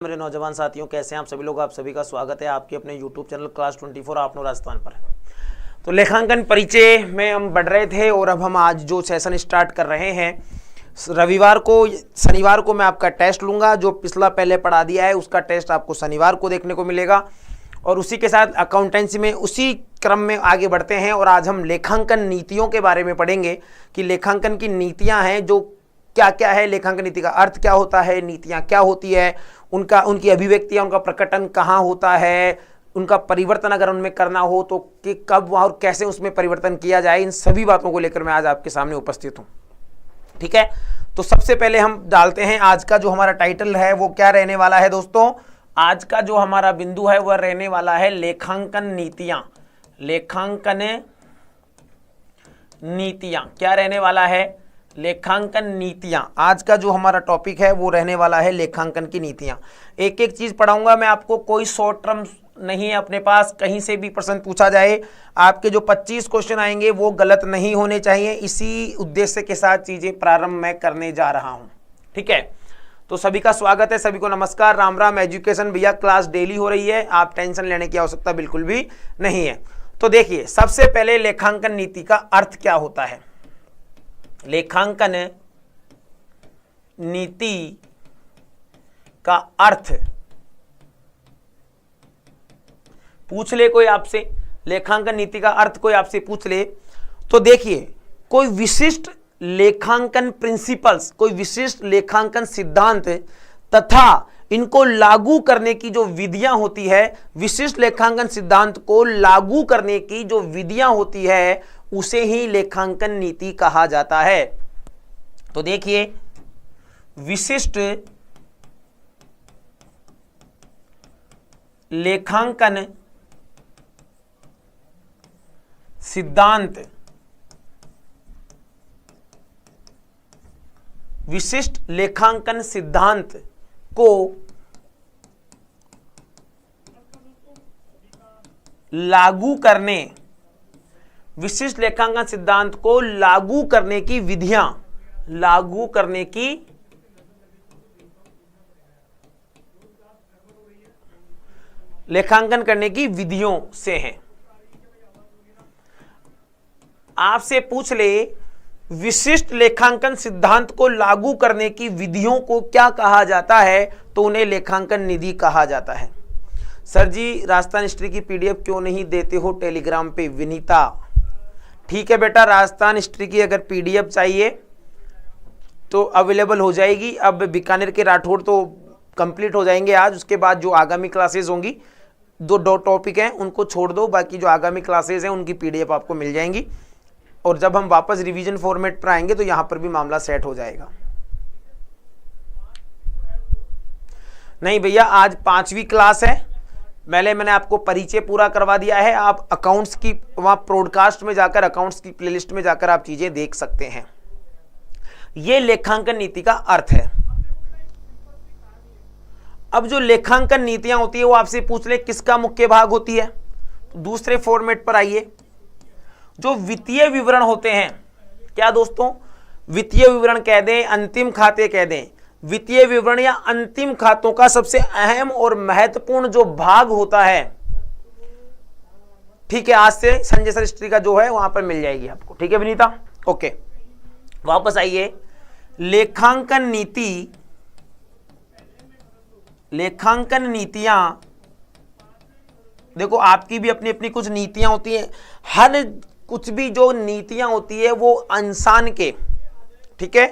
मेरे नौजवान साथियों, कैसे हैं आप सभी लोग। आप सभी का स्वागत है आपके अपने YouTube चैनल क्लास 24 आपनो राजस्थान पर। तो लेखांकन परिचय में हम बढ़ रहे थे और अब हम आज जो सेशन स्टार्ट कर रहे हैं, शनिवार को मैं आपका टेस्ट लूंगा। जो पिछला पहले पढ़ा दिया है उसका टेस्ट आपको शनिवार को देखने को मिलेगा और उसी के साथ अकाउंटेंसी में उसी क्रम में आगे बढ़ते हैं। और आज हम लेखांकन नीतियों के बारे में पढ़ेंगे कि लेखांकन की नीतियां हैं, जो क्या क्या है, लेखांकन नीति का अर्थ क्या होता है, नीतियां क्या होती है, उनकी अभिव्यक्तियां, उनका प्रकटन कहाँ होता है, उनका परिवर्तन अगर उनमें करना हो तो कि कब और कैसे उसमें परिवर्तन किया जाए, इन सभी बातों को लेकर मैं आज आपके सामने उपस्थित हूँ। ठीक है, तो सबसे पहले हम डालते हैं आज का जो हमारा टाइटल है वो क्या रहने वाला है दोस्तों। आज का जो हमारा बिंदु है वह रहने वाला है लेखांकन नीतियां। लेखांकन नीतियां क्या रहने वाला है? लेखांकन नीतियां। आज का जो हमारा टॉपिक है वो रहने वाला है लेखांकन की नीतियां। एक एक चीज पढ़ाऊंगा मैं आपको, कोई शॉर्ट टर्म नहीं है अपने पास, कहीं से भी प्रश्न पूछा जाए। आपके जो 25 क्वेश्चन आएंगे वो गलत नहीं होने चाहिए, इसी उद्देश्य के साथ चीजें प्रारंभ मैं करने जा रहा हूं। ठीक है, तो सभी का स्वागत है, सभी को नमस्कार, राम राम। एजुकेशन भैया क्लास डेली हो रही है, आप टेंशन लेने की आवश्यकता बिल्कुल भी नहीं है। तो देखिए, सबसे पहले लेखांकन नीति का अर्थ क्या होता है। लेखांकन नीति का अर्थ पूछ ले कोई आपसे, लेखांकन नीति का अर्थ कोई आपसे पूछ ले तो देखिए, कोई विशिष्ट लेखांकन प्रिंसिपल्स, कोई विशिष्ट लेखांकन सिद्धांत तथा इनको लागू करने की जो विधियां होती है, विशिष्ट लेखांकन सिद्धांत को लागू करने की जो विधियां होती है उसे ही लेखांकन नीति कहा जाता है। तो देखिए, विशिष्ट लेखांकन सिद्धांत, विशिष्ट लेखांकन सिद्धांत को लागू करने, विशिष्ट लेखांकन सिद्धांत को लागू करने की विधियां, लागू करने की लेखांकन करने की विधियों से हैं। आपसे पूछ ले विशिष्ट लेखांकन सिद्धांत को लागू करने की विधियों को क्या कहा जाता है, तो उन्हें लेखांकन निधि कहा जाता है। सर जी, राजस्थान हिस्ट्री की पीडीएफ क्यों नहीं देते हो टेलीग्राम पे? विनीता, ठीक है बेटा, राजस्थान हिस्ट्री की अगर पीडीएफ चाहिए तो अवेलेबल हो जाएगी। अब बीकानेर के राठौड़ तो कंप्लीट हो जाएंगे आज, उसके बाद जो आगामी क्लासेस होंगी, दो टॉपिक हैं उनको छोड़ दो, बाकी जो आगामी क्लासेस हैं उनकी पीडीएफ आपको मिल जाएंगी। और जब हम वापस रिवीजन फॉर्मेट पर आएंगे तो यहां पर भी मामला सेट हो जाएगा। नहीं भैया, आज 5वीं क्लास है, मैंने आपको परिचय पूरा करवा दिया है। आप अकाउंट्स की वहां ब्रॉडकास्ट में जाकर, अकाउंट्स की प्लेलिस्ट में जाकर आप चीजें देख सकते हैं। यह लेखांकन नीति का अर्थ है। अब जो लेखांकन नीतियां होती है वो आपसे पूछ ले किसका मुख्य भाग होती है, तो दूसरे फॉर्मेट पर आइए। जो वित्तीय विवरण होते हैं, क्या दोस्तों, वित्तीय विवरण कह दें, अंतिम खाते कह दें, वित्तीय विवरण या अंतिम खातों का सबसे अहम और महत्वपूर्ण जो भाग होता है, ठीक है, आज से संजय सर हिस्ट्री का जो है वहां पर मिल जाएगी आपको। ठीक है विनीता, ओके, वापस आइए। लेखांकन नीति, लेखांकन नीतियां, देखो आपकी भी अपनी अपनी कुछ नीतियां होती हैं। हर कुछ भी जो नीतियां होती है वो इंसान के, ठीक है,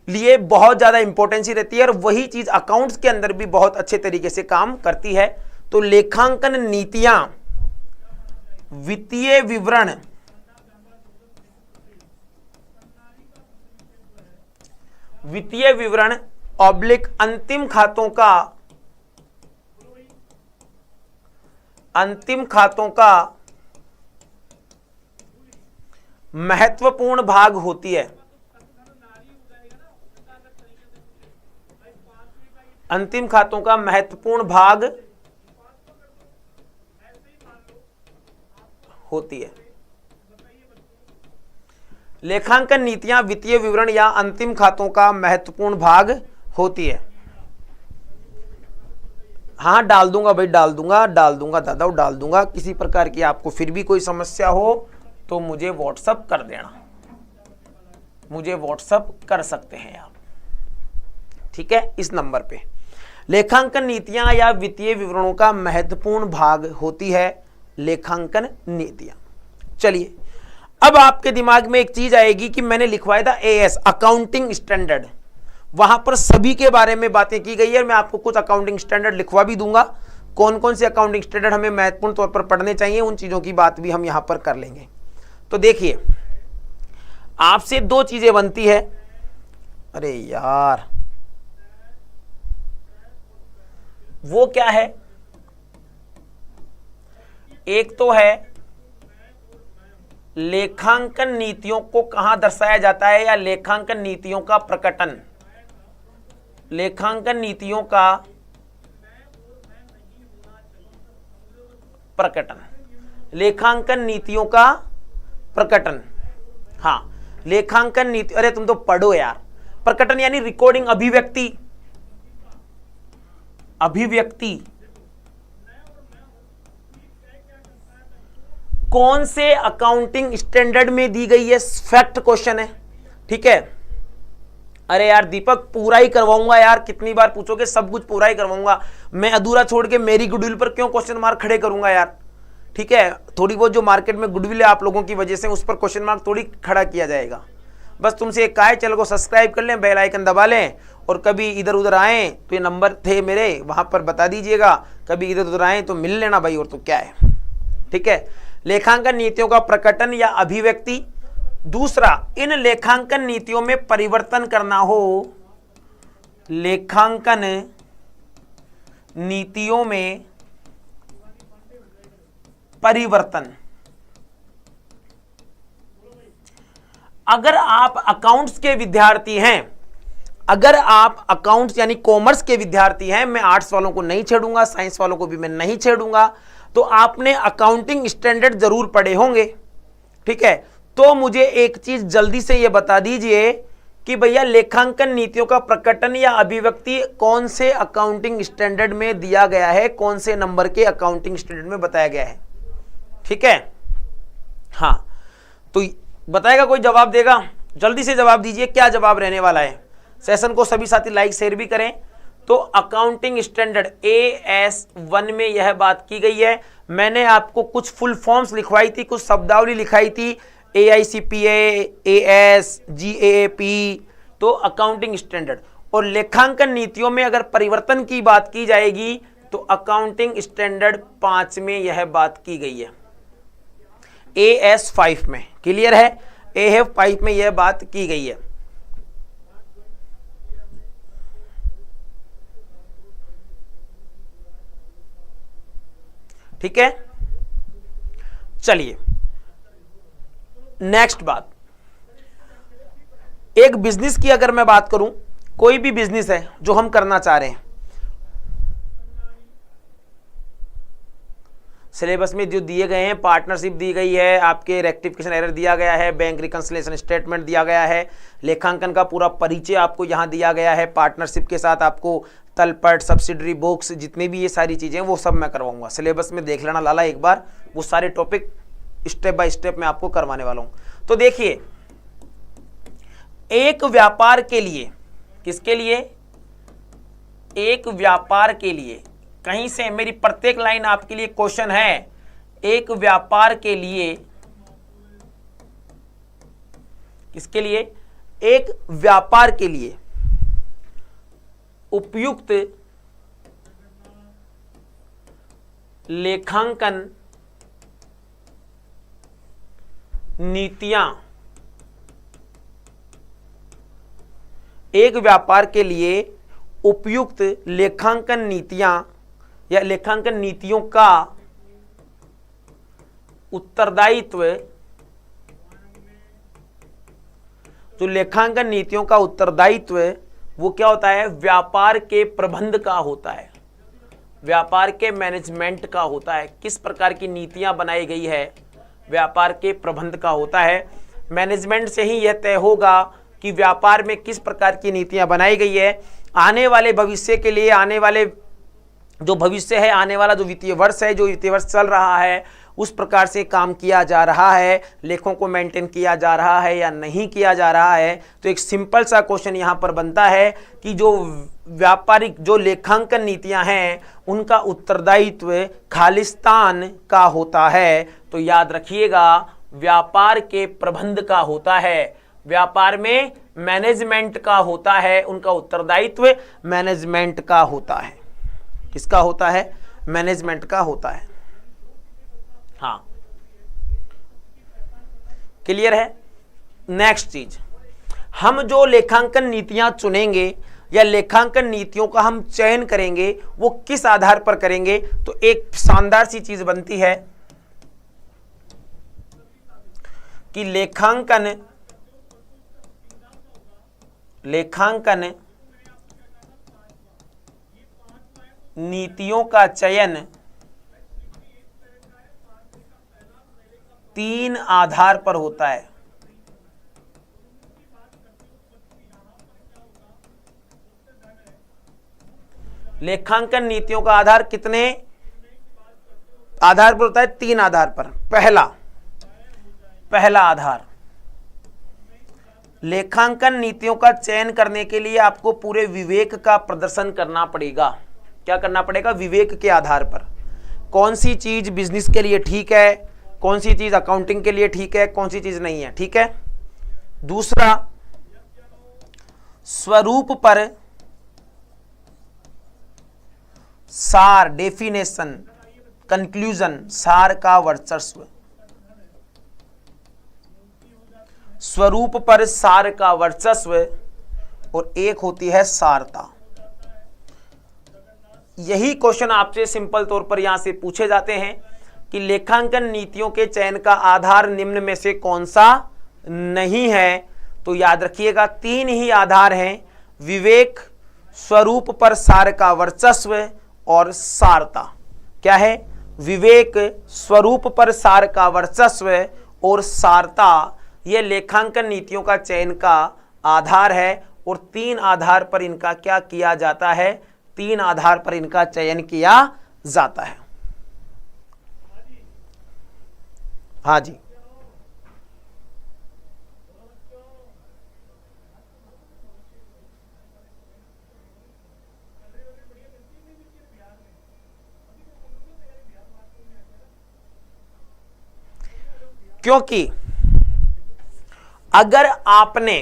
लिए बहुत ज्यादा इंपॉर्टेंसी रहती है और वही चीज अकाउंट्स के अंदर भी बहुत अच्छे तरीके से काम करती है। तो लेखांकन नीतियां वित्तीय विवरण, वित्तीय विवरण ऑब्लिक अंतिम खातों का, अंतिम खातों का महत्वपूर्ण भाग होती है। अंतिम खातों का महत्वपूर्ण भाग होती है। लेखांकन नीतियां वित्तीय विवरण या अंतिम खातों का महत्वपूर्ण भाग होती है। हाँ डाल दूंगा भाई, डाल दूंगा दादा, डाल दूंगा। किसी प्रकार की आपको फिर भी कोई समस्या हो तो मुझे व्हाट्सअप कर देना, मुझे व्हाट्सअप कर सकते हैं आप, ठीक है, इस नंबर पे। लेखांकन नीतियां या वित्तीय विवरणों का महत्वपूर्ण भाग होती है लेखांकन नीतियां। चलिए, अब आपके दिमाग में एक चीज आएगी कि मैंने लिखवाया था एएस, अकाउंटिंग स्टैंडर्ड, वहां पर सभी के बारे में बातें की गई है। मैं आपको कुछ अकाउंटिंग स्टैंडर्ड लिखवा भी दूंगा, कौन कौन से अकाउंटिंग स्टैंडर्ड हमें महत्वपूर्ण तौर पर पढ़ने चाहिए, उन चीजों की बात भी हम यहां पर कर लेंगे। तो देखिए, आपसे दो चीजें बनती है, अरे यार वो क्या है, एक तो है लेखांकन नीतियों को कहां दर्शाया जाता है, या लेखांकन नीतियों का प्रकटन, लेखांकन नीतियों का प्रकटन, लेखांकन नीतियों का प्रकटन। हाँ, लेखांकन नीति, अरे तुम तो पढ़ो यार। प्रकटन यानी रिकॉर्डिंग, अभिव्यक्ति, अभिव्यक्ति कौन से अकाउंटिंग स्टैंडर्ड में दी गई है, फैक्ट क्वेश्चन है, ठीक है। अरे यार दीपक पूरा ही करवाऊंगा यार, कितनी बार पूछोगे, सब कुछ पूरा ही करवाऊंगा मैं, अधूरा छोड़ के मेरी गुडविल पर क्यों क्वेश्चन मार्क खड़े करूंगा यार, ठीक है। थोड़ी बहुत जो मार्केट में गुडविल है आप लोगों की वजह से, उस पर क्वेश्चन मार्क थोड़ी खड़ा किया जाएगा। बस तुमसे एक है, चैनल को सब्सक्राइब कर लें, बेल आइकन दबा लें, और कभी इधर उधर आए तो ये नंबर थे मेरे, वहां पर बता दीजिएगा, कभी इधर उधर आए तो मिल लेना भाई, और तो क्या है, ठीक है। लेखांकन नीतियों का प्रकटन या अभिव्यक्ति। दूसरा, इन लेखांकन नीतियों में परिवर्तन करना हो, लेखांकन नीतियों में परिवर्तन। अगर आप अकाउंट्स के विद्यार्थी हैं, अगर आप अकाउंट्स यानी कॉमर्स के विद्यार्थी हैं, मैं आर्ट्स वालों को नहीं छेड़ूंगा, साइंस वालों को भी मैं नहीं छेड़ूंगा, तो आपने अकाउंटिंग स्टैंडर्ड जरूर पढ़े होंगे, ठीक है। तो मुझे एक चीज जल्दी से ये बता दीजिए कि भैया लेखांकन नीतियों का प्रकटन या अभिव्यक्ति कौन से अकाउंटिंग स्टैंडर्ड में दिया गया है, कौन से नंबर के अकाउंटिंग स्टैंडर्ड में बताया गया है, ठीक है। हाँ, तो बताएगा कोई, जवाब देगा, जल्दी से जवाब दीजिए, क्या जवाब रहने वाला है। सेशन को सभी साथी लाइक शेयर भी करें। तो अकाउंटिंग स्टैंडर्ड AS1 में यह बात की गई है। मैंने आपको कुछ फुल फॉर्म्स लिखवाई थी, कुछ शब्दावली लिखाई थी, AICPA, AS, GAAP, तो अकाउंटिंग स्टैंडर्ड। और लेखांकन नीतियों में अगर परिवर्तन की बात की जाएगी तो अकाउंटिंग स्टैंडर्ड 5 में यह बात की गई है, AS5 में, क्लियर है, AS5 में यह बात की गई है। ठीक है, चलिए नेक्स्ट बात, एक बिजनेस की अगर मैं बात करूं, कोई भी बिजनेस है जो हम करना चाह रहे हैं, सिलेबस में जो दिए गए हैं, पार्टनरशिप दी गई है, आपके रेक्टिफिकेशन एरर दिया गया है, बैंक रिकंसिलिएशन स्टेटमेंट दिया गया है, लेखांकन का पूरा परिचय आपको यहां दिया गया है, पार्टनरशिप के साथ आपको तलपट, सब्सिडरी बुक्स, जितनी भी ये सारी चीजें वो सब मैं करवाऊंगा। सिलेबस में देख लेना लाला एक बार, वो सारे टॉपिक स्टेप बाय स्टेप मैं आपको करवाने वाला हूं। तो देखिए, एक व्यापार के लिए, किसके लिए, एक व्यापार के लिए, कहीं से मेरी प्रत्येक लाइन आपके लिए क्वेश्चन है, एक व्यापार के लिए, किसके लिए, एक व्यापार के लिए उपयुक्त लेखांकन नीतियां, एक व्यापार के लिए उपयुक्त लेखांकन नीतियां या लेखांकन नीतियों का उत्तरदायित्व, जो लेखांकन नीतियों का उत्तरदायित्व वो क्या होता है, व्यापार के प्रबंध का होता है, व्यापार के मैनेजमेंट का होता है। किस प्रकार की नीतियां बनाई गई है, व्यापार के प्रबंध का होता है। मैनेजमेंट से ही यह तय होगा कि व्यापार में किस प्रकार की नीतियां बनाई गई है, आने वाले भविष्य के लिए, आने वाले जो भविष्य है, आने वाला जो वित्तीय वर्ष है, जो वित्तीय वर्ष चल रहा है, उस प्रकार से काम किया जा रहा है, लेखों को मेंटेन किया जा रहा है या नहीं किया जा रहा है। तो एक सिंपल सा क्वेश्चन यहाँ पर बनता है कि जो व्यापारिक जो लेखांकन नीतियां हैं उनका उत्तरदायित्व खालिस्तान का होता है। तो याद रखिएगा, व्यापार के प्रबंध का होता है, व्यापार में मैनेजमेंट का होता है, उनका उत्तरदायित्व मैनेजमेंट का होता है। किसका होता है? मैनेजमेंट का होता है। हाँ, क्लियर है? नेक्स्ट चीज, हम जो लेखांकन नीतियां चुनेंगे या लेखांकन नीतियों का हम चयन करेंगे वो किस आधार पर करेंगे? तो एक शानदार सी चीज बनती है कि लेखांकन नीतियों का चयन 3 आधार पर होता है। लेखांकन नीतियों का आधार कितने आधार पर होता है? 3 आधार पर। पहला आधार, लेखांकन नीतियों का चयन करने के लिए आपको पूरे विवेक का प्रदर्शन करना पड़ेगा। क्या करना पड़ेगा? विवेक के आधार पर कौन सी चीज बिजनेस के लिए ठीक है, कौन सी चीज अकाउंटिंग के लिए ठीक है, कौन सी चीज नहीं है। ठीक है। दूसरा, स्वरूप पर सार, डेफिनेशन, कंक्लूजन, सार का वर्चस्व। स्वरूप पर सार का वर्चस्व और एक होती है सारता। यही क्वेश्चन आपसे सिंपल तौर पर यहां से पूछे जाते हैं कि लेखांकन नीतियों के चयन का आधार निम्न में से कौन सा नहीं है। तो याद रखिएगा 3 ही आधार हैं, विवेक, स्वरूप पर सार का वर्चस्व और सारता। क्या है? विवेक, स्वरूप पर सार का वर्चस्व और सारता, ये लेखांकन नीतियों का चयन का आधार है। और 3 आधार पर इनका क्या किया जाता है? 3 आधार पर इनका चयन किया जाता है। हाँ जी, क्योंकि अगर आपने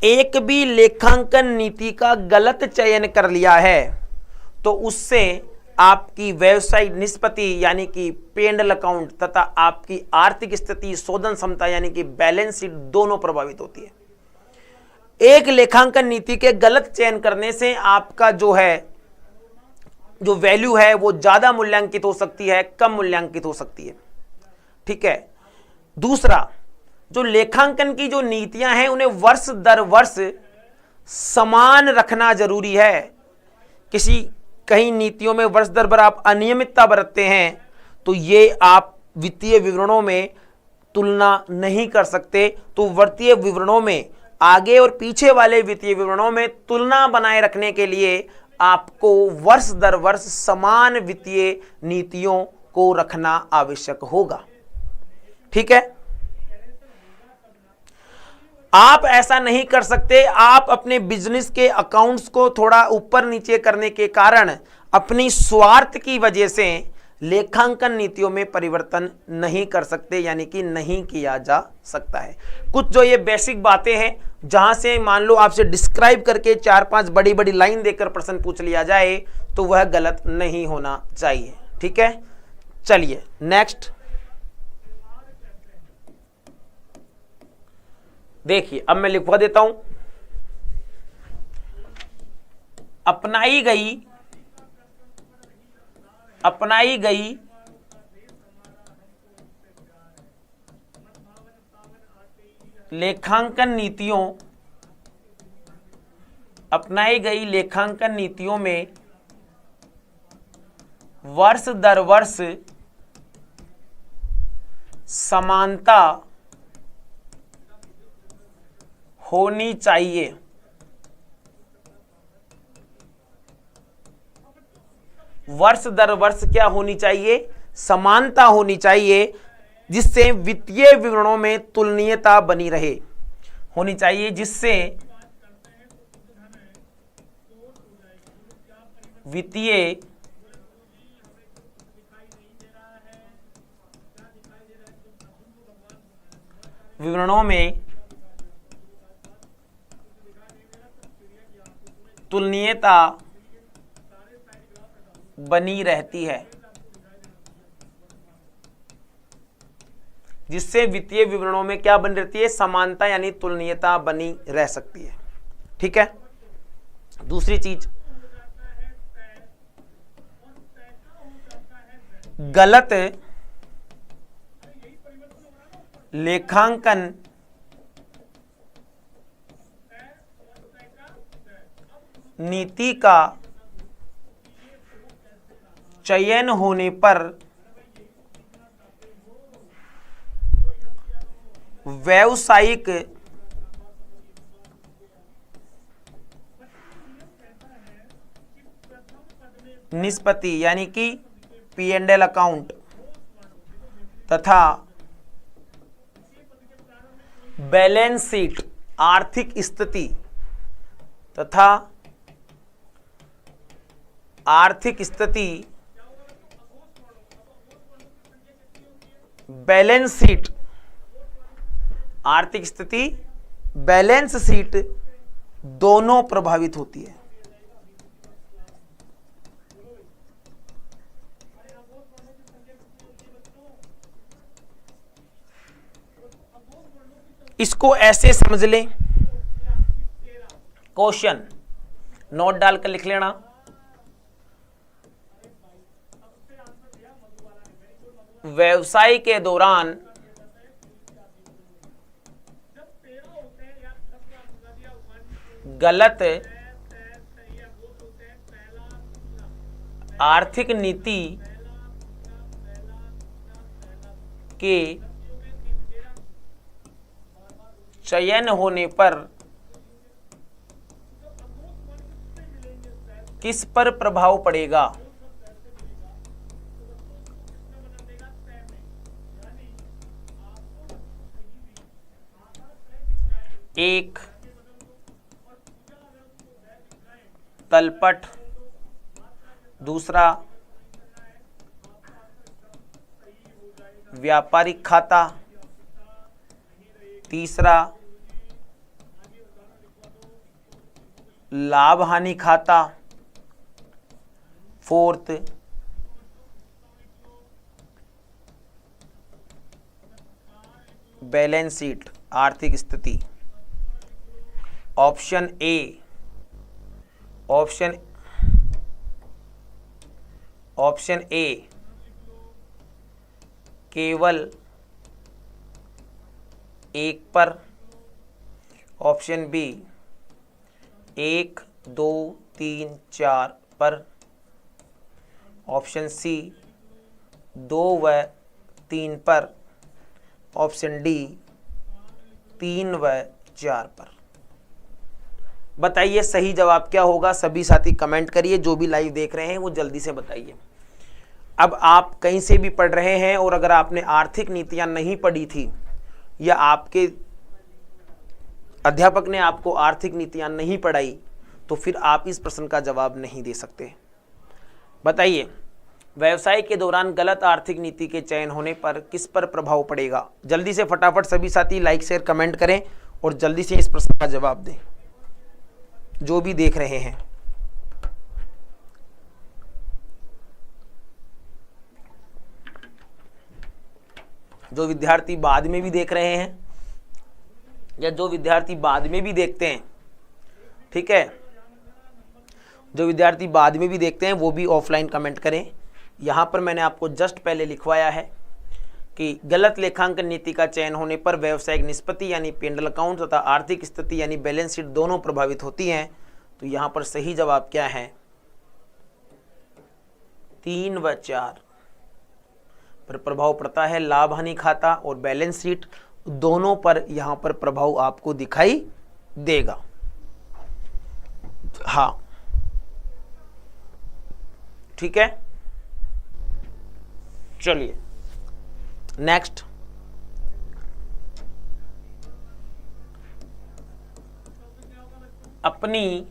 एक भी लेखांकन नीति का गलत चयन कर लिया है तो उससे आपकी व्यवसायिक निष्पत्ति यानी कि पेंडल अकाउंट तथा आपकी आर्थिक स्थिति, शोधन क्षमता यानी कि बैलेंस शीट दोनों प्रभावित होती है। एक लेखांकन नीति के गलत चयन करने से आपका जो वैल्यू है वो ज्यादा मूल्यांकित हो सकती है, कम मूल्यांकित हो सकती है। ठीक है। दूसरा, जो लेखांकन की जो नीतियां हैं उन्हें वर्ष दर वर्ष समान रखना जरूरी है। कहीं नीतियों में वर्ष दर वर्ष आप अनियमितता बरतते हैं तो ये आप वित्तीय विवरणों में तुलना नहीं कर सकते। तो वित्तीय विवरणों में आगे और पीछे वाले वित्तीय विवरणों में तुलना बनाए रखने के लिए आपको वर्ष दर वर्ष समान वित्तीय नीतियों को रखना आवश्यक होगा। ठीक है। आप ऐसा नहीं कर सकते। आप अपने बिजनेस के अकाउंट्स को थोड़ा ऊपर नीचे करने के कारण अपनी स्वार्थ की वजह से लेखांकन नीतियों में परिवर्तन नहीं कर सकते, यानी कि नहीं किया जा सकता है। कुछ जो ये बेसिक बातें हैं जहां से मान लो आपसे डिस्क्राइब करके 4-5 बड़ी बड़ी लाइन देकर प्रश्न पूछ लिया जाए तो वह गलत नहीं होना चाहिए। ठीक है। चलिए नेक्स्ट देखिए, अब मैं लिखवा देता हूं। अपनाई गई लेखांकन नीतियों में वर्ष दर वर्ष समानता होनी चाहिए। वर्ष दर वर्ष क्या होनी चाहिए, समानता होनी चाहिए, जिससे वित्तीय विवरणों में तुलनीयता बनी रहे, होनी चाहिए, जिससे वित्तीय विवरणों में तुलनीयता बनी रहती है, जिससे वित्तीय विवरणों में क्या बनी रहती है, समानता यानी तुलनीयता बनी रह सकती है। ठीक है। दूसरी चीज, गलत लेखांकन नीति का चयन होने पर व्यावसायिक निष्पत्ति यानी कि P&L अकाउंट तथा बैलेंस शीट आर्थिक स्थिति तथा आर्थिक स्थिति बैलेंस शीट आर्थिक स्थिति बैलेंस शीट दोनों प्रभावित होती है। इसको ऐसे समझ लें, क्वेश्चन नोट डालकर लिख लेना, व्यवसाय के दौरान गलत आर्थिक नीति के चयन होने पर किस पर प्रभाव पड़ेगा। एक, तलपट, दूसरा व्यापारिक खाता, तीसरा लाभ हानि खाता, फोर्थ बैलेंस शीट आर्थिक स्थिति। ऑप्शन ए, ऑप्शन ए केवल एक पर, ऑप्शन बी 1, 2, 3, 4 पर, ऑप्शन सी 2 व 3 पर, ऑप्शन डी 3 व 4 पर। बताइए सही जवाब क्या होगा। सभी साथी कमेंट करिए, जो भी लाइव देख रहे हैं वो जल्दी से बताइए। अब आप कहीं से भी पढ़ रहे हैं और अगर आपने आर्थिक नीतियां नहीं पढ़ी थी या आपके अध्यापक ने आपको आर्थिक नीतियां नहीं पढ़ाई तो फिर आप इस प्रश्न का जवाब नहीं दे सकते। बताइए, व्यवसाय के दौरान गलत आर्थिक नीति के चयन होने पर किस पर प्रभाव पड़ेगा। जल्दी से फटाफट सभी साथी लाइक शेयर कमेंट करें और जल्दी से इस प्रश्न का जवाब दें, जो भी देख रहे हैं। जो विद्यार्थी बाद में भी देख रहे हैं या जो विद्यार्थी बाद में भी देखते हैं, ठीक है, जो विद्यार्थी बाद में भी देखते हैं वो भी ऑफलाइन कमेंट करें। यहाँ पर मैंने आपको जस्ट पहले लिखवाया है कि गलत लेखांकन नीति का चयन होने पर व्यावसायिक निष्पत्ति यानी P&L अकाउंट तथा आर्थिक स्थिति यानी बैलेंस शीट दोनों प्रभावित होती हैं। तो यहाँ पर सही जवाब क्या है, 3 व 4 पर प्रभाव पड़ता है। लाभ हानि खाता और बैलेंस शीट दोनों पर यहाँ पर प्रभाव आपको दिखाई देगा। हाँ, ठीक है, चलिए नेक्स्ट। अपनी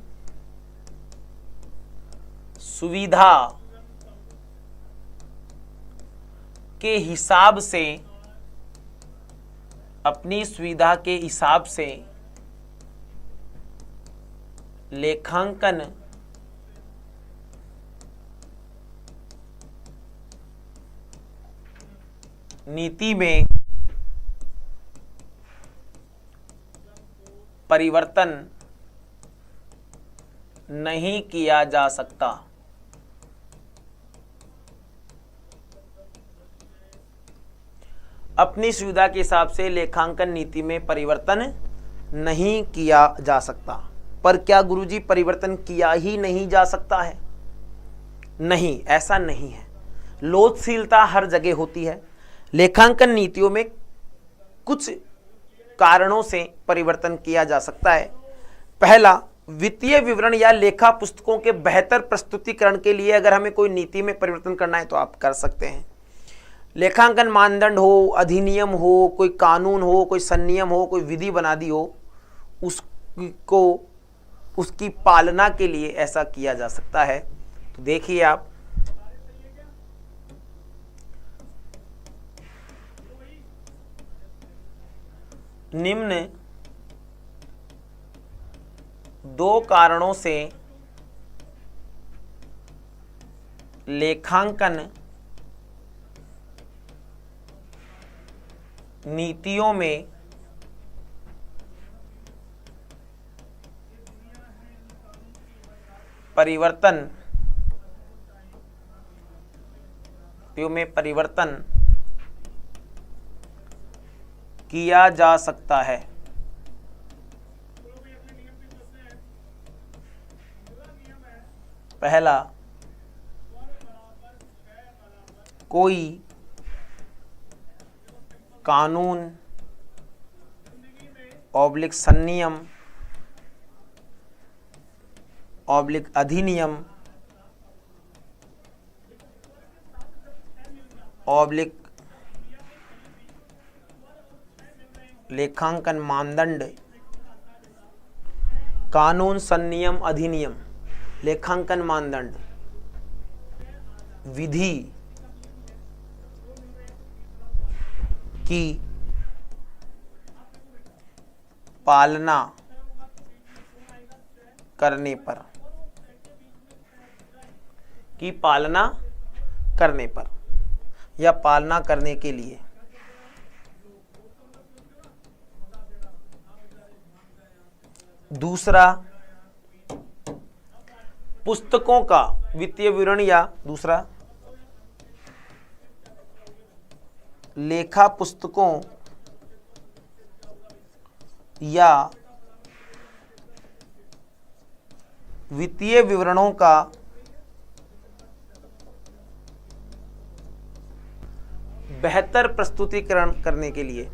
सुविधा के हिसाब से, अपनी सुविधा के हिसाब से लेखांकन नीति में परिवर्तन नहीं किया जा सकता। अपनी सुविधा के हिसाब से लेखांकन नीति में परिवर्तन नहीं किया जा सकता। पर क्या गुरुजी परिवर्तन किया ही नहीं जा सकता है? नहीं, ऐसा नहीं है। लोचशीलता हर जगह होती है। लेखांकन नीतियों में कुछ कारणों से परिवर्तन किया जा सकता है। पहला, वित्तीय विवरण या लेखा पुस्तकों के बेहतर प्रस्तुतिकरण के लिए अगर हमें कोई नीति में परिवर्तन करना है तो आप कर सकते हैं। लेखांकन मानदंड हो, अधिनियम हो, कोई कानून हो, कोई संनियम हो, कोई विधि बना दी हो, उसको उसकी पालना के लिए ऐसा किया जा सकता है। तो देखिए आप, निम्न दो कारणों से लेखांकन नीतियों में परिवर्तन किया जा सकता है। पहला, कोई कानून ऑब्लिक संनियम ऑब्लिक अधिनियम ऑब्लिक लेखांकन मानदंड, कानून संनियम अधिनियम, लेखांकन मानदंड, विधि की पालना करने पर, या पालना करने के लिए दूसरा, पुस्तकों का वित्तीय विवरण या दूसरा लेखा पुस्तकों या वित्तीय विवरणों का बेहतर प्रस्तुतिकरण करने के लिए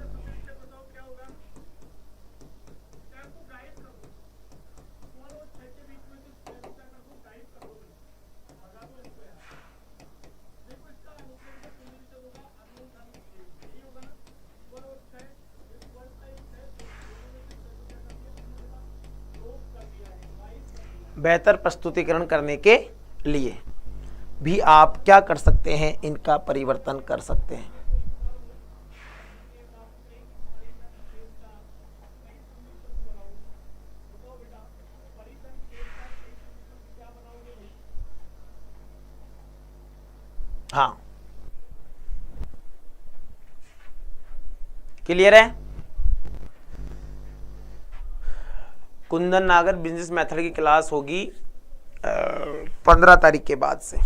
भी आप क्या कर सकते हैं, इनका परिवर्तन कर सकते हैं। हाँ, क्लियर है? कुंदन नागर बिजनेस मेथड की क्लास होगी 15 तारीख के बाद से।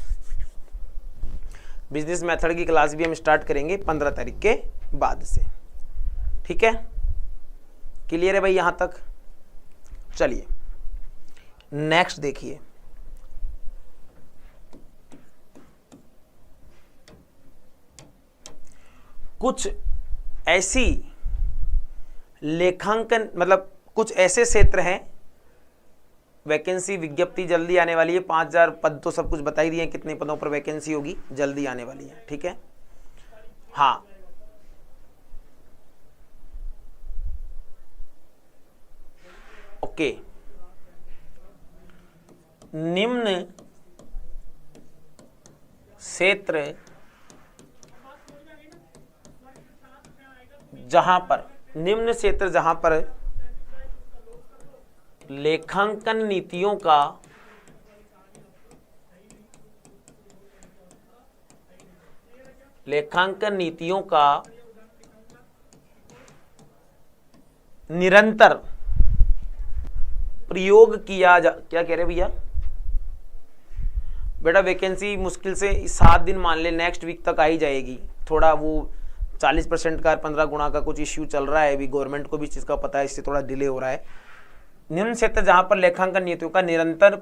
बिजनेस मेथड की क्लास भी हम स्टार्ट करेंगे 15 तारीख के बाद से। ठीक है, क्लियर है भाई यहां तक? चलिए नेक्स्ट देखिए, कुछ ऐसी लेखांकन, मतलब कुछ ऐसे क्षेत्र हैं वैकेंसी विज्ञप्ति जल्दी आने वाली है। 5000 पद तो सब कुछ बता ही दिए, कितने पदों पर वैकेंसी होगी, जल्दी आने वाली है। ठीक है, हाँ ओके। निम्न क्षेत्र जहां पर, निम्न क्षेत्र जहां पर लेखांकन नीतियों का निरंतर प्रयोग किया जा, क्या कह रहे भैया? बेटा वैकेंसी मुश्किल से 7 दिन मान ले, नेक्स्ट वीक तक आ ही जाएगी। थोड़ा वो 40% का 15 गुना का कुछ इश्यू चल रहा है अभी, गवर्नमेंट को भी इस चीज का पता है, इससे थोड़ा डिले हो रहा है। निम्न क्षेत्र जहां पर लेखांकन नीतियों का निरंतर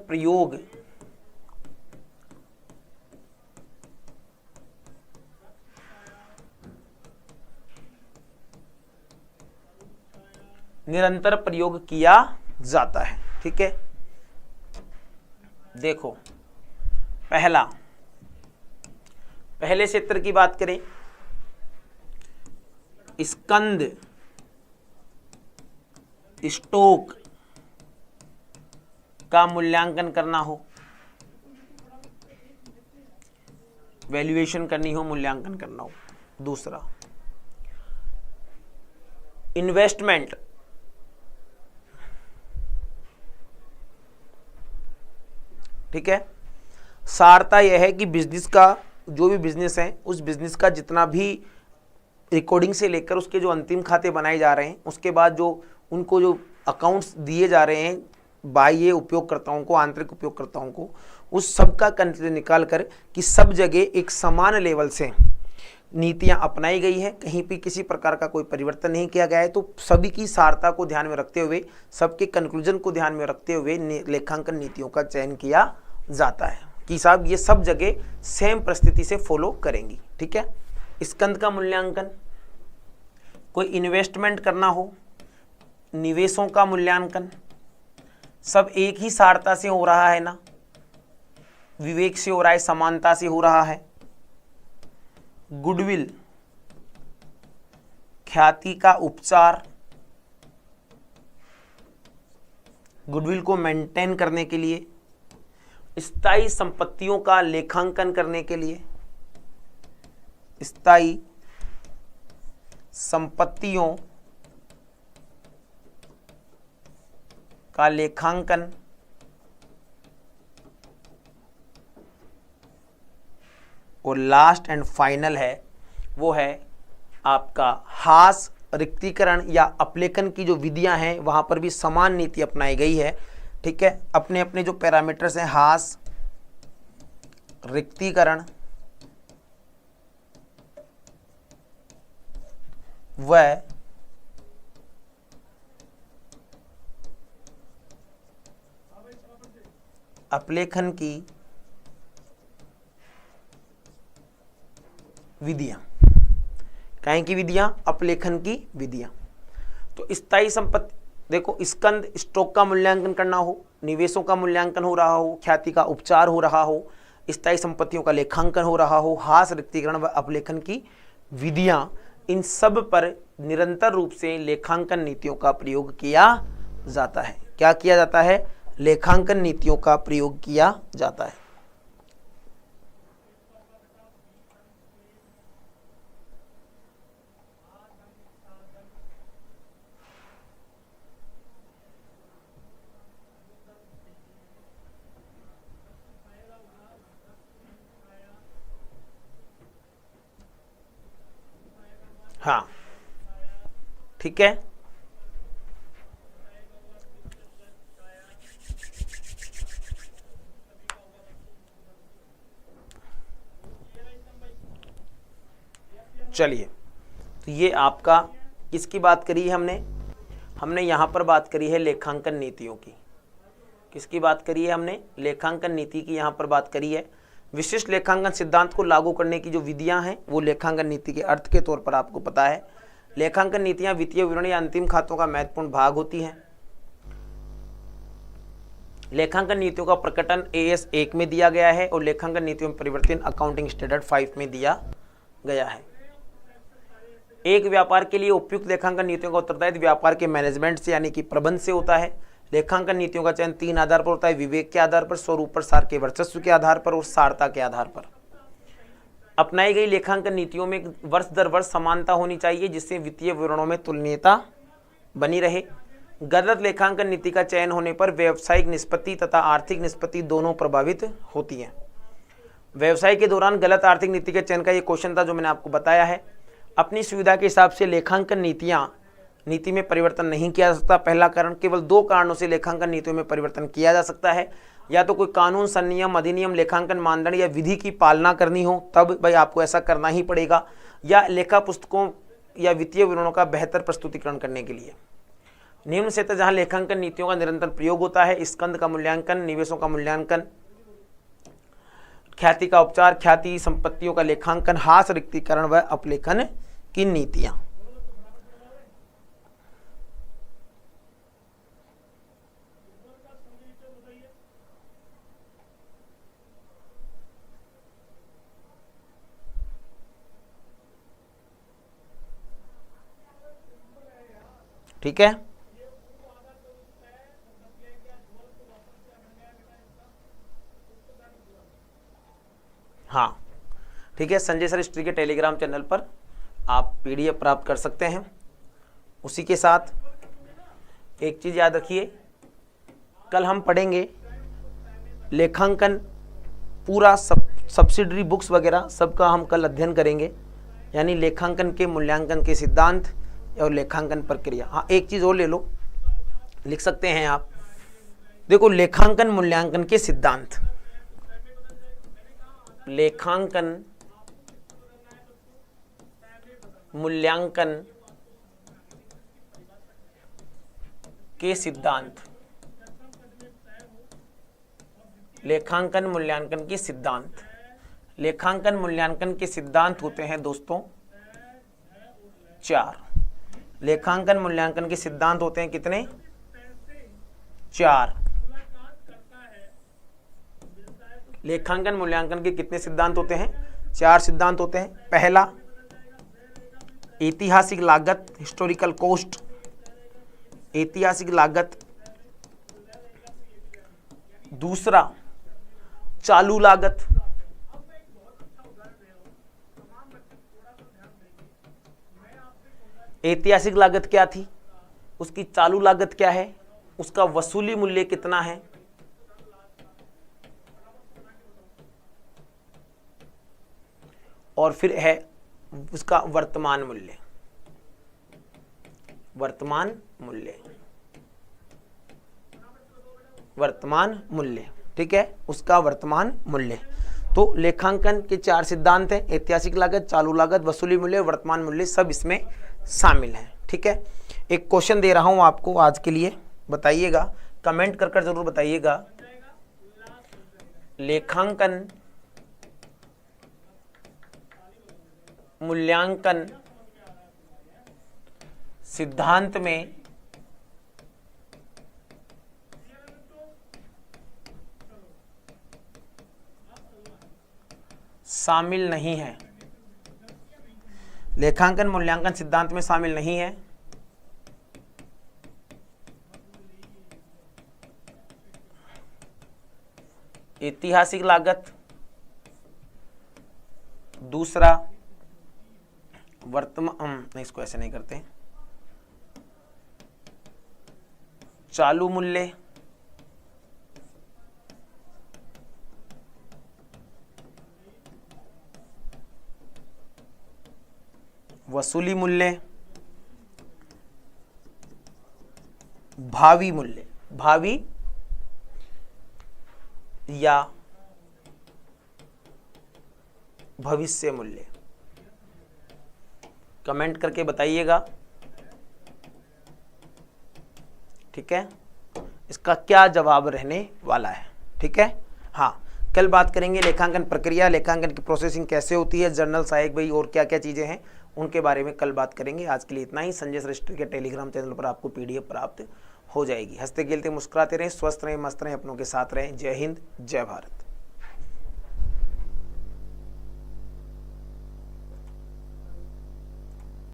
प्रयोग किया जाता है। ठीक है, देखो पहले क्षेत्र की बात करें, स्कंद स्टॉक का मूल्यांकन करना हो, वैल्यूएशन करनी हो, मूल्यांकन करना हो। दूसरा इन्वेस्टमेंट, ठीक है। सारता यह है कि बिजनेस का, जो भी बिजनेस है, उस बिजनेस का जितना भी रिकॉर्डिंग से लेकर उसके जो अंतिम खाते बनाए जा रहे हैं, उसके बाद जो उनको जो अकाउंट्स दिए जा रहे हैं बाह्य उपयोगकर्ताओं को, आंतरिक उपयोगकर्ताओं को, उस सब का कंट्रोल निकाल कर कि सब जगह एक समान लेवल से नीतियां अपनाई गई है, कहीं भी किसी प्रकार का कोई परिवर्तन नहीं किया गया है। तो सभी की सारता को ध्यान में रखते हुए, सबके कंक्लूजन को ध्यान में रखते हुए लेखांकन नीतियों का चयन किया जाता है कि साहब ये सब जगह सेम परिस्थिति से फॉलो करेंगी। ठीक है, स्कंद का मूल्यांकन, कोई इन्वेस्टमेंट करना हो, निवेशों का मूल्यांकन, सब एक ही सारता से हो रहा है ना, विवेक से हो रहा है, समानता से हो रहा है। गुडविल, ख्याति का उपचार, गुडविल को मेंटेन करने के लिए, स्थायी संपत्तियों का लेखांकन करने के लिए, स्थायी संपत्तियों का लेखांकन, और लास्ट एंड फाइनल है वो है आपका हास रिक्तीकरण या अपलेखन की जो विधियां हैं, वहां पर भी समान नीति अपनाई गई है। ठीक है, अपने अपने जो पैरामीटर्स हैं, हास, रिक्तीकरण व अपलेखन की विधियां, कहीं की विधियां, अपलेखन की विधियां। तो स्थायी संपत्ति, देखो स्कंद स्टॉक का मूल्यांकन करना हो, निवेशों का मूल्यांकन हो रहा हो, ख्याति का उपचार हो रहा हो, स्थायी संपत्तियों का लेखांकन हो रहा हो, हास रिक्तीकरण व अपलेखन की विधियां, इन सब पर निरंतर रूप से लेखांकन नीतियों का प्रयोग किया जाता है। क्या किया जाता है? लेखांकन नीतियों का प्रयोग किया जाता है। हाँ, ठीक है। चलिए, तो ये आपका किसकी बात करी है हमने यहां पर बात करी है लेखांकन नीतियों की। किसकी बात करी है हमने? लेखांकन नीति की यहां पर बात करी है। विशिष्ट लेखांकन सिद्धांत को लागू करने की जो विधियां हैं वो लेखांकन नीति के अर्थ के तौर पर आपको पता है। लेखांकन नीतियां वित्तीय विवरण या अंतिम खातों का महत्वपूर्ण भाग होती हैं। लेखांकन नीतियों का प्रकटन AS 1 में दिया गया है और लेखांकन नीतियों में परिवर्तन अकाउंटिंग स्टैंडर्ड 5 में दिया गया है। एक व्यापार के लिए उपयुक्त लेखांकन नीतियों का उत्तरदायित्व व्यापार के मैनेजमेंट से यानी कि प्रबंध से होता है। लेखांकन नीतियों का चयन 3 आधार पर होता है: विवेक के आधार पर, स्वरूप प्रसार के वर्चस्व के आधार पर और सारता के आधार पर। अपनाई गई लेखांकन नीतियों में वर्ष दर वर्ष समानता होनी चाहिए जिससे वित्तीय विवरणों में तुलनीयता बनी रहे। गलत लेखांकन नीति का चयन होने पर व्यावसायिक निष्पत्ति तथा आर्थिक निष्पत्ति दोनों प्रभावित होती हैं। व्यवसाय के दौरान गलत आर्थिक नीति के चयन का ये क्वेश्चन था जो मैंने आपको बताया है। अपनी सुविधा के हिसाब से लेखांकन नीति में परिवर्तन नहीं किया जा सकता। पहला कारण, केवल 2 कारणों से लेखांकन नीतियों में परिवर्तन किया जा सकता है: या तो कोई कानून, संनियम, अधिनियम, लेखांकन मानदंड या विधि की पालना करनी हो, तब भाई आपको ऐसा करना ही पड़ेगा, या लेखा पुस्तकों या वित्तीय विवरणों का बेहतर प्रस्तुतिकरण करने के लिए। निम्न क्षेत्र जहां लेखांकन नीतियों का निरंतर प्रयोग होता है: स्कंद का मूल्यांकन, निवेशों का मूल्यांकन, ख्याति का उपचार, ख्याति संपत्तियों का लेखांकन, हास रिक्तीकरण व अपलेखन की नीतियां। ठीक है, हाँ ठीक है। संजय सर हिस्ट्री के टेलीग्राम चैनल पर आप PDF प्राप्त कर सकते हैं। उसी के साथ एक चीज़ याद रखिए, कल हम पढ़ेंगे लेखांकन, पूरा सब्सिडरी बुक्स वगैरह सबका हम कल अध्ययन करेंगे, यानी लेखांकन के मूल्यांकन के सिद्धांत और लेखांकन प्रक्रिया। हाँ, एक चीज़ और ले लो, लिख सकते हैं आप, देखो लेखांकन मूल्यांकन के सिद्धांत, लेखांकन मूल्यांकन के सिद्धांत, लेखांकन मूल्यांकन के सिद्धांत। लेखांकन मूल्यांकन के सिद्धांत होते हैं दोस्तों 4। लेखांकन मूल्यांकन के सिद्धांत होते हैं कितने? 4। लेखांकन मूल्यांकन के कितने सिद्धांत होते हैं? 4 सिद्धांत होते हैं। पहला, ऐतिहासिक लागत, हिस्टोरिकल कॉस्ट, ऐतिहासिक लागत। दूसरा, चालू लागत। ऐतिहासिक लागत क्या थी, उसकी चालू लागत क्या है, उसका वसूली मूल्य कितना है। और फिर है उसका वर्तमान मूल्य, वर्तमान मूल्य, वर्तमान मूल्य, ठीक है, उसका वर्तमान मूल्य। तो लेखांकन के 4 सिद्धांत हैं: ऐतिहासिक लागत, चालू लागत, वसूली मूल्य, वर्तमान मूल्य, सब इसमें शामिल हैं। ठीक है, एक क्वेश्चन दे रहा हूं आपको आज के लिए, बताइएगा, कमेंट कर जरूर बताइएगा। लेखांकन मूल्यांकन सिद्धांत में शामिल नहीं है, लेखांकन मूल्यांकन सिद्धांत में शामिल नहीं है। ऐतिहासिक लागत, दूसरा वर्तमान, इसको ऐसे नहीं करते, चालू मूल्य, वसूली मूल्य, भावी मूल्य, भावी या भविष्य मूल्य। कमेंट करके बताइएगा। ठीक है, इसका क्या जवाब रहने वाला है। ठीक है, हाँ, कल बात करेंगे लेखांकन प्रक्रिया, लेखांकन की प्रोसेसिंग कैसे होती है, जर्नल, सहायक बही और क्या क्या चीज़ें हैं उनके बारे में कल बात करेंगे। आज के लिए इतना ही। संजय सर हिस्ट्री के टेलीग्राम चैनल पर आपको PDF प्राप्त हो जाएगी। हंसते खेलते मुस्कुराते रहें, स्वस्थ रहें, मस्त रहें, अपनों के साथ रहें। जय हिंद, जय भारत।